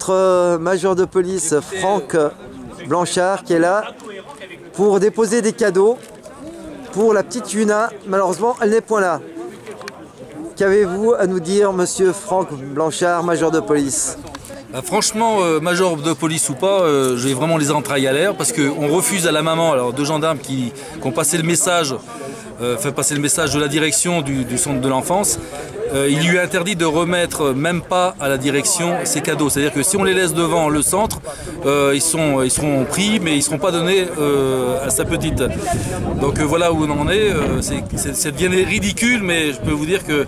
notre major de police Franck Blanchard qui est là pour déposer des cadeaux pour la petite Yuna. Malheureusement, elle n'est point là. Qu'avez-vous à nous dire, monsieur Franck Blanchard, major de police? Franchement, major de police ou pas, j'ai vraiment les entrailles à l'air parce qu'on refuse à la maman, alors deux gendarmes qui ont passé le message, fait passer le message de la direction du centre de l'enfance. Il lui est interdit de remettre même pas à la direction ses cadeaux. C'est-à-dire que si on les laisse devant le centre, ils seront pris, mais ils ne seront pas donnés à sa petite. Donc voilà où on en est. Ça devient ridicule, mais je peux vous dire que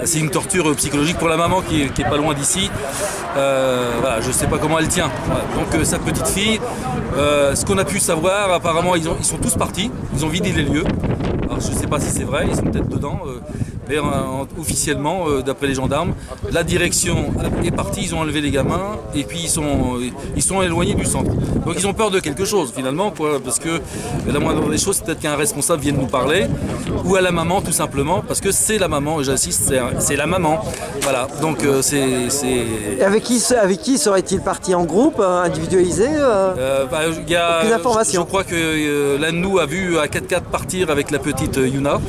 c'est une torture psychologique pour la maman qui est pas loin d'ici. Voilà, je ne sais pas comment elle tient. Voilà. Donc sa petite fille, ce qu'on a pu savoir, apparemment ils sont tous partis, ils ont vidé les lieux. Alors, je ne sais pas si c'est vrai, ils sont peut-être dedans. Mais officiellement, d'après les gendarmes, la direction est partie, ils ont enlevé les gamins et puis ils sont éloignés du centre. Donc ils ont peur de quelque chose finalement, parce que la moindre des choses, c'est peut-être qu'un responsable vienne nous parler, ou à la maman tout simplement, parce que c'est la maman, et j'insiste, c'est la maman. Voilà, donc c'est... Et avec qui serait-il parti? En groupe, individualisé? Aucune information. Je crois que l'un de nous a vu un 4x4 partir avec la petite Yuna,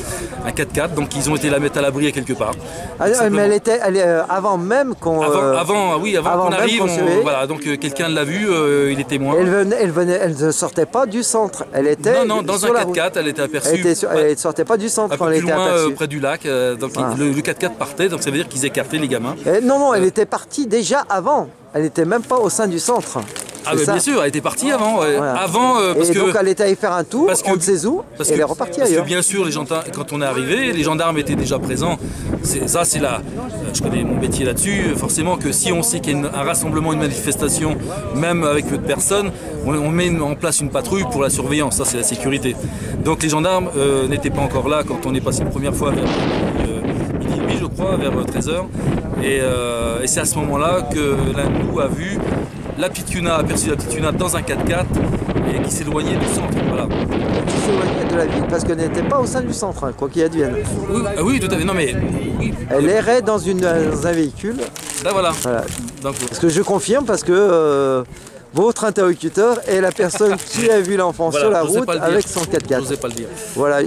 un 4x4, donc ils ont été la mettre à l'abri quelque part. Ah, mais elle était avant même qu'on... Avant qu'on arrive, voilà, donc quelqu'un l'a vu, il est témoin. Elle ne sortait pas du centre, elle était non, dans un 4x4, elle était aperçue. Elle ne sortait pas du centre, elle était aperçue. Près du lac, donc le 4x4 partait, donc ça veut dire qu'ils écartaient les gamins. Non, elle était partie déjà avant, elle n'était même pas au sein du centre. Ah bah bien sûr, elle était partie avant. Voilà. Parce donc elle était allée faire un tour, on ne sait où, et elle est repartie ailleurs. Parce que bien sûr, quand on est arrivé, les gendarmes étaient déjà présents. Je connais mon métier là-dessus. Forcément que si on sait qu'il y a un rassemblement, une manifestation, même avec peu de personnes, on met en place une patrouille pour la surveillance. Ça, c'est la sécurité. Donc les gendarmes n'étaient pas encore là quand on est passé la première fois vers midi et demi, je crois, vers 13h. Et c'est à ce moment-là que l'un de nous a vu la petite Yuna, aperçu la petite Yuna dans un 4x4 et qui s'éloignait du centre. Voilà. Qui s'éloignait de la ville parce qu'elle n'était pas au sein du centre, hein, quoi qu'il advienne. Oui, tout à fait. Non, mais, oui. Elle errait dans un véhicule. Là, voilà. Donc, parce que je confirme, parce que votre interlocuteur est la personne qui a vu l'enfant sur la route avec son 4x4. Je n'osais pas le dire. Voilà.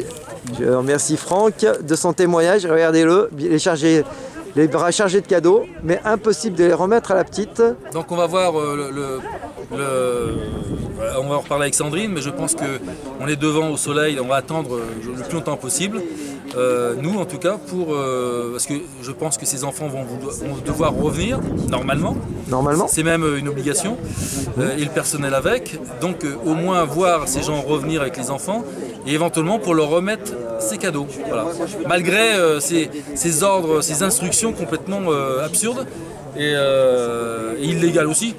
Je remercie Franck de son témoignage. Regardez-le, les bras chargés de cadeaux, mais impossible de les remettre à la petite. Donc on va voir on va en reparler avec Sandrine, mais je pense qu'on est devant au soleil, on va attendre le plus longtemps possible. Nous en tout cas, parce que je pense que ces enfants vont devoir revenir, normalement. C'est même une obligation, et le personnel avec. Donc au moins voir ces gens revenir avec les enfants, et éventuellement pour leur remettre ces cadeaux. Voilà. Malgré ces ordres, ces instructions complètement absurdes et illégales aussi.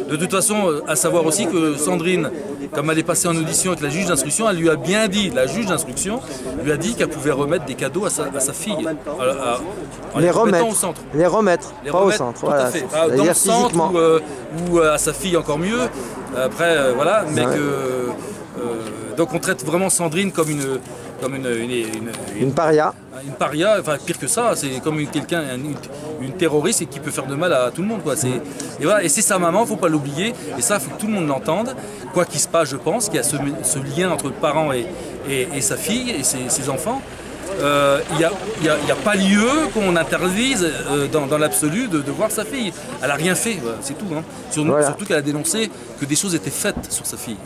De toute façon, à savoir aussi que Sandrine, comme elle est passée en audition avec la juge d'instruction, elle lui a bien dit, la juge d'instruction lui a dit qu'elle pouvait remettre des cadeaux à sa fille. Les remettre au centre. Pas au centre. Tout à fait. Dans le centre ou à sa fille encore mieux. Après, voilà, mais donc on traite vraiment Sandrine comme une paria. Une paria, enfin pire que ça, c'est comme une terroriste et qui peut faire de mal à tout le monde. Quoi. Et voilà, et c'est sa maman, il ne faut pas l'oublier, et ça, il faut que tout le monde l'entende. Quoi qu'il se passe, je pense qu'il y a ce lien entre le parent et sa fille et ses enfants. Il n'y a pas lieu qu'on interdise dans l'absolu de voir sa fille. Elle n'a rien fait, c'est tout. Hein. Surtout qu'elle a dénoncé que des choses étaient faites sur sa fille.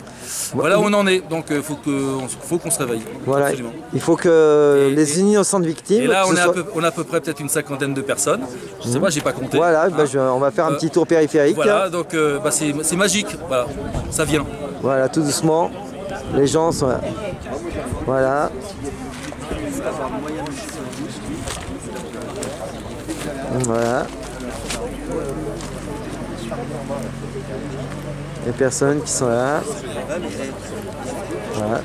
Voilà où on en est, donc il faut qu'on se réveille. Voilà. Absolument. Il faut que les innocentes victimes... Et là, on a à peu près peut-être une cinquantaine de personnes. Je ne sais pas, j'ai pas compté. Voilà, on va faire un petit tour périphérique. Voilà, donc c'est magique, voilà, ça vient. Voilà, tout doucement, les gens sont là. Voilà. Voilà. Les personnes qui sont là. Voilà.